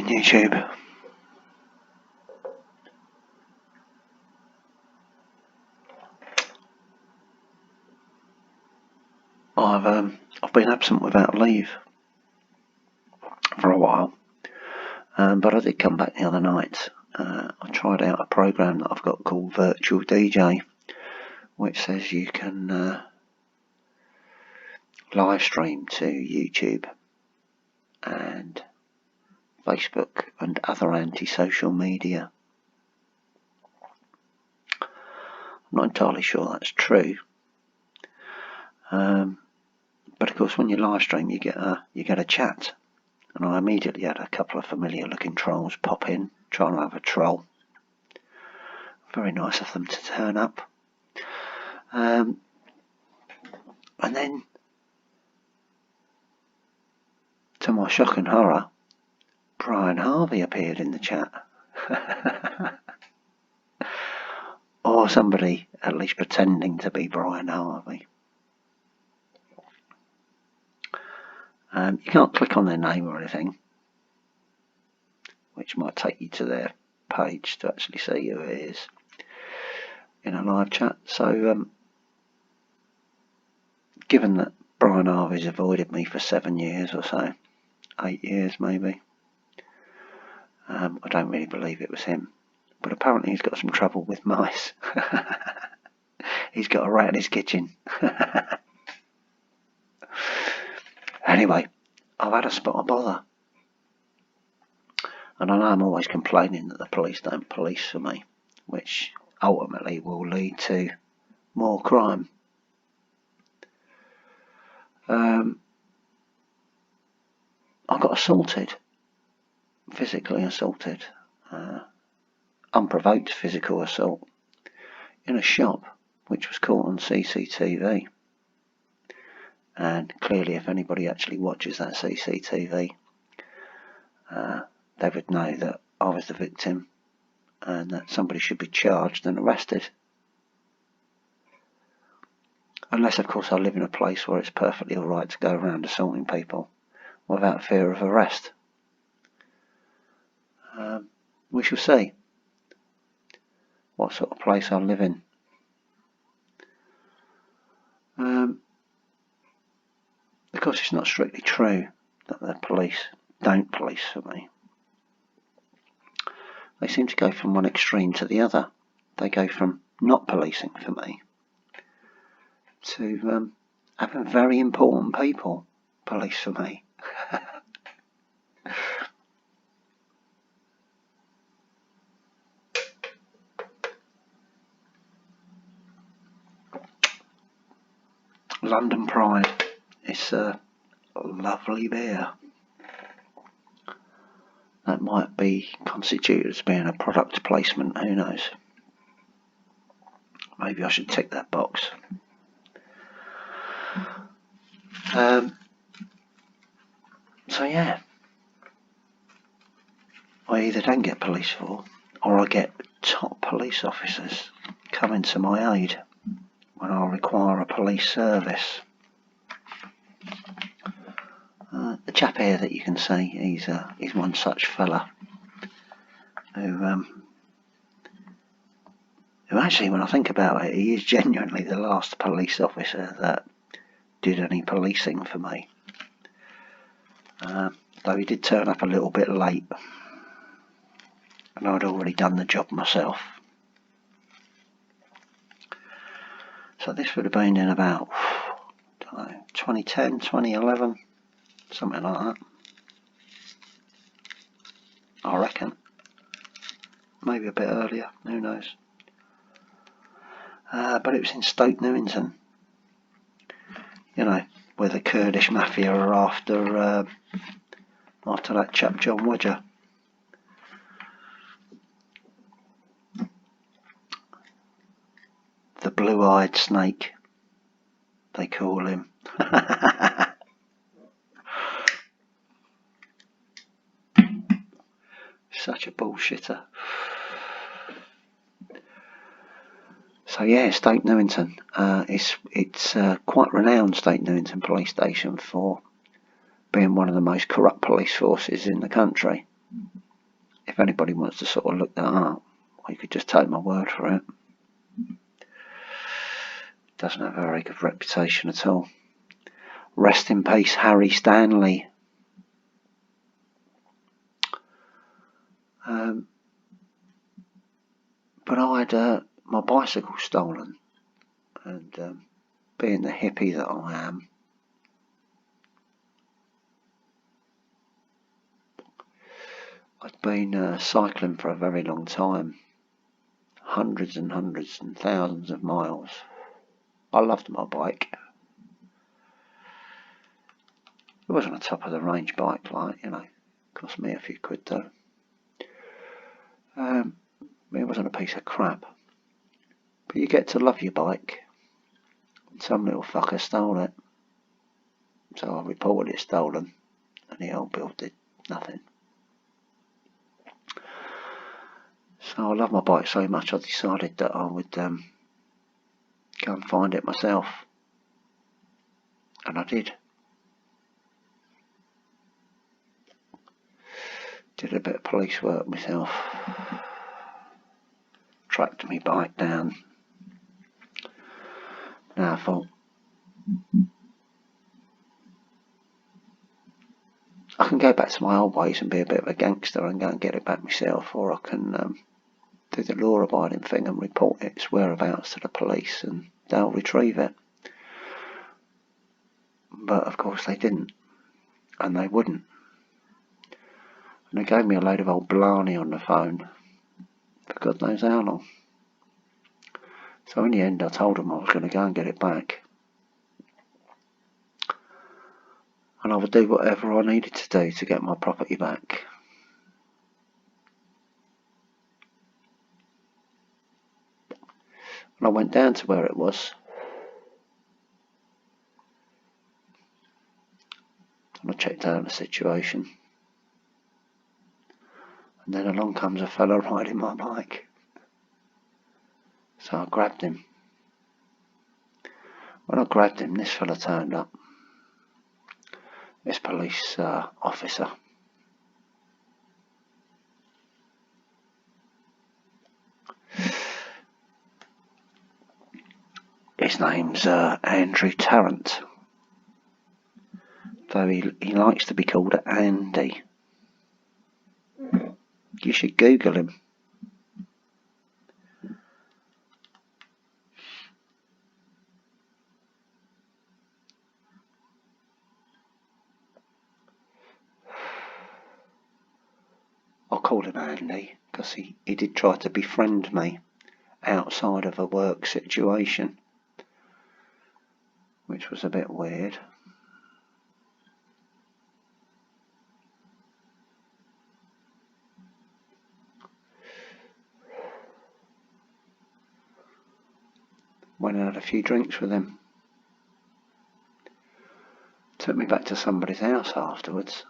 YouTube. I've been absent without leave for a while, but I did come back the other night. I tried out a program that I've got called Virtual DJ, which says you can live stream to YouTube and Facebook and other anti-social media. I'm not entirely sure that's true, but of course when you live stream you get a chat, and I immediately had a couple of familiar looking trolls pop in trying to have a troll. Very nice of them to turn up, and then to my shock and horror, Brian Harvey appeared in the chat. Or somebody at least pretending to be Brian Harvey. You can't click on their name or anything, which might take you to their page to actually see who it is in a live chat. So given that Brian Harvey's avoided me for 7 years or so, 8 years maybe, I don't really believe it was him. But apparently he's got some trouble with mice. He's got a rat in his kitchen. Anyway, I've had a spot of bother. And I know I'm always complaining that the police don't police for me, which ultimately will lead to more crime. I got assaulted. Physically assaulted. Unprovoked physical assault in a shop which was caught on CCTV, and clearly if anybody actually watches that CCTV they would know that I was the victim and that somebody should be charged and arrested, unless of course I live in a place where it's perfectly alright to go around assaulting people without fear of arrest. We shall see what sort of place I live in. Of course it's not strictly true that the police don't police for me. They seem to go from one extreme to the other. They go from not policing for me to having very important people police for me. London Pride. It's a lovely beer. That might be constituted as being a product placement, who knows? Maybe I should tick that box. So yeah, I either don't get police for, or I get top police officers coming to my aid when I require a police service. The chap here that you can see, he's one such fella who actually, when I think about it, he is genuinely the last police officer that did any policing for me. Though he did turn up a little bit late, and I'd already done the job myself. So this would have been in about, I don't know, 2010, 2011, something like that, I reckon. Maybe a bit earlier, who knows. But it was in Stoke Newington, you know, where the Kurdish mafia are after that chap John Wodger. The blue-eyed snake, they call him. Such a bullshitter. So yeah, Stoke Newington. It's quite renowned, Stoke Newington police station, for being one of the most corrupt police forces in the country. if anybody wants to sort of look that up, or you could just take my word for it. Doesn't have a very good reputation at all. Rest in peace, Harry Stanley. But I had my bicycle stolen, and being the hippie that I am, I'd been cycling for a very long time, hundreds and thousands of miles. I loved my bike. It wasn't a top of the range bike, like, cost me a few quid though. It wasn't a piece of crap. But you get to love your bike. And some little fucker stole it. So I reported it stolen, and the old Bill did nothing. So I love my bike so much, I decided that I would go and find it myself. And I did. Did a bit of police work myself. Tracked my bike down. Now I thought, I can go back to my old ways and be a bit of a gangster and go and get it back myself, or I can do the law-abiding thing and report its whereabouts to the police and they'll retrieve it. But of course they didn't, and they wouldn't. And they gave me a load of old blarney on the phone for God knows how long. So in the end I told them I was going to go and get it back. And I would do whatever I needed to do to get my property back. And I went down to where it was. And I checked out the situation. And then along comes a fella riding my bike. So I grabbed him. When I grabbed him, this fella turned up. This police officer. His name's Andrew Tarrant. Though he likes to be called Andy. You should Google him. I'll call him Andy because he did try to befriend me outside of a work situation, which was a bit weird. Went and had a few drinks with him. Took me back to somebody's house afterwards.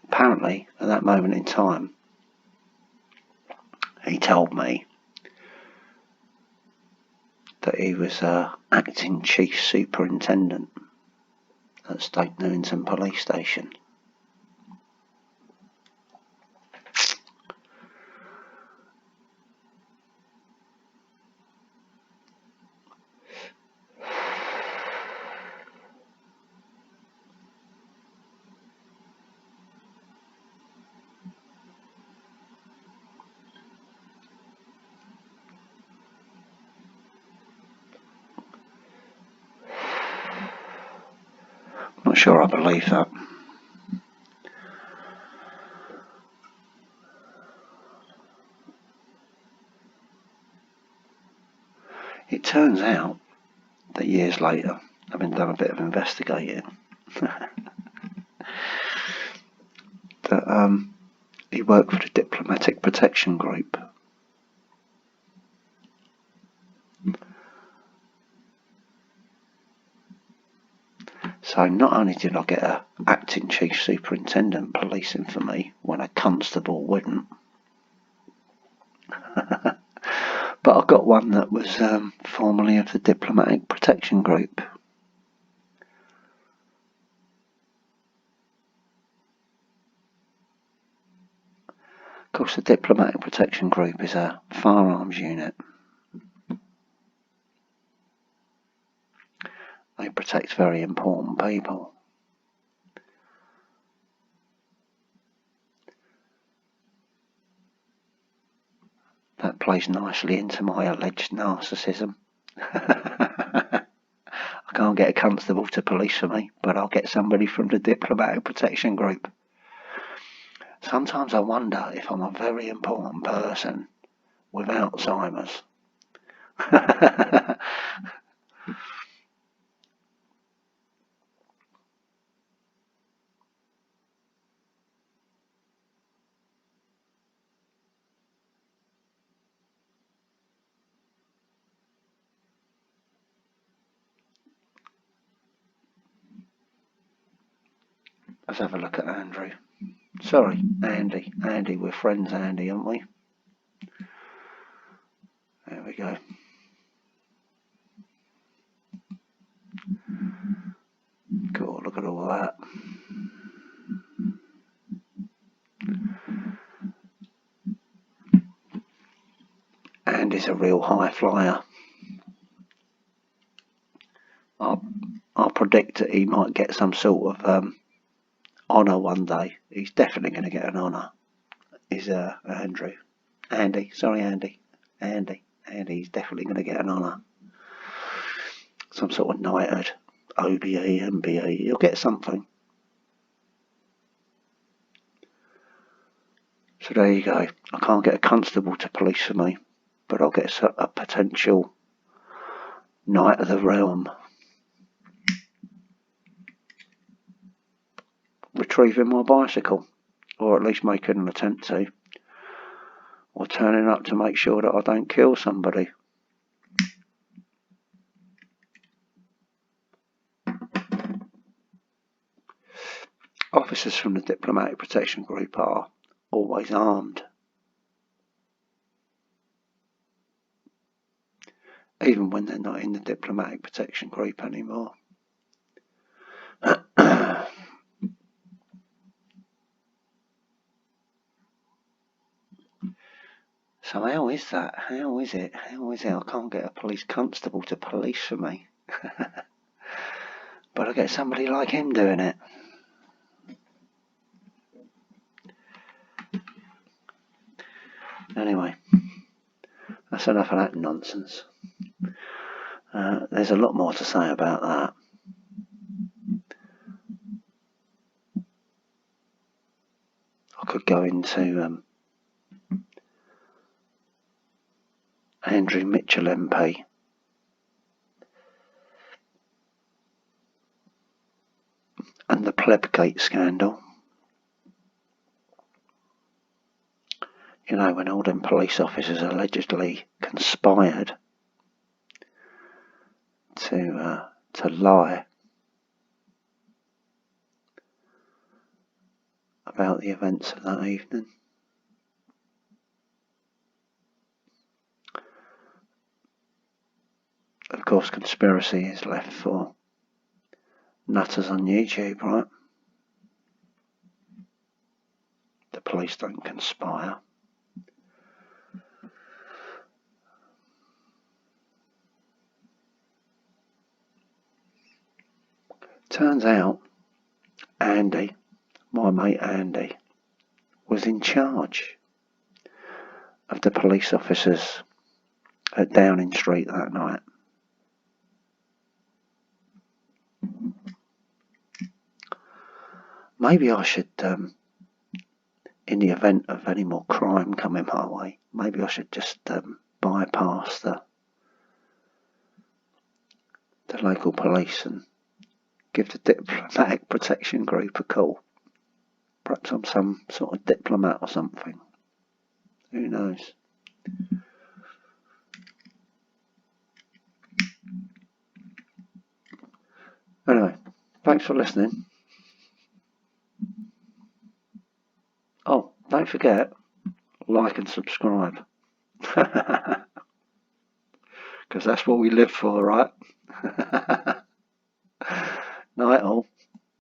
Apparently, at that moment in time, he told me that he was acting chief superintendent at Stoke Newington Police Station. Not sure I believe that. It turns out that years later, having done a bit of investigating, that he worked for the Diplomatic Protection Group. So not only did I get a acting chief superintendent policing for me when a constable wouldn't, But I got one that was formerly of the Diplomatic Protection Group. Of course, the Diplomatic Protection Group is a firearms unit. They protect very important people. That plays nicely into my alleged narcissism. I can't get a constable to police for me, but I'll get somebody from the Diplomatic Protection Group. Sometimes I wonder if I'm a very important person with Alzheimer's. Let's have a look at Andrew. Sorry, Andy. Andy, we're friends, Andy, aren't we? There we go. Cool, look at all that. Andy's a real high flyer. I'll predict that he might get some sort of honour one day. He's definitely going to get an honour. Is Andrew. Andy, sorry Andy. Andy's definitely going to get an honour. Some sort of knighthood. OBE, MBE, he'll get something. So there you go. I can't get a constable to police for me, but I'll get a potential knight of the realm. Retrieving my bicycle, or at least making an attempt to, or turning up to make sure that I don't kill somebody. Officers from the Diplomatic Protection Group are always armed, even when they're not in the Diplomatic Protection Group anymore. So how is that? How is it? I can't get a police constable to police for me. But I get somebody like him doing it. Anyway, that's enough of that nonsense. There's a lot more to say about that. I could go into Andrew Mitchell MP. And the Plebgate scandal. You know, when all them police officers allegedly conspired to lie about the events of that evening. Of course, conspiracy is left for nutters on YouTube, right? The police don't conspire. Turns out, Andy, my mate Andy, was in charge of the police officers at Downing Street that night. Maybe I should, in the event of any more crime coming my way, maybe I should just bypass the local police and give the Diplomatic Protection Group a call. Perhaps I'm some sort of diplomat or something. Who knows? Anyway, thanks for listening. Oh, don't forget, like and subscribe. because that's what we live for, right? Night all.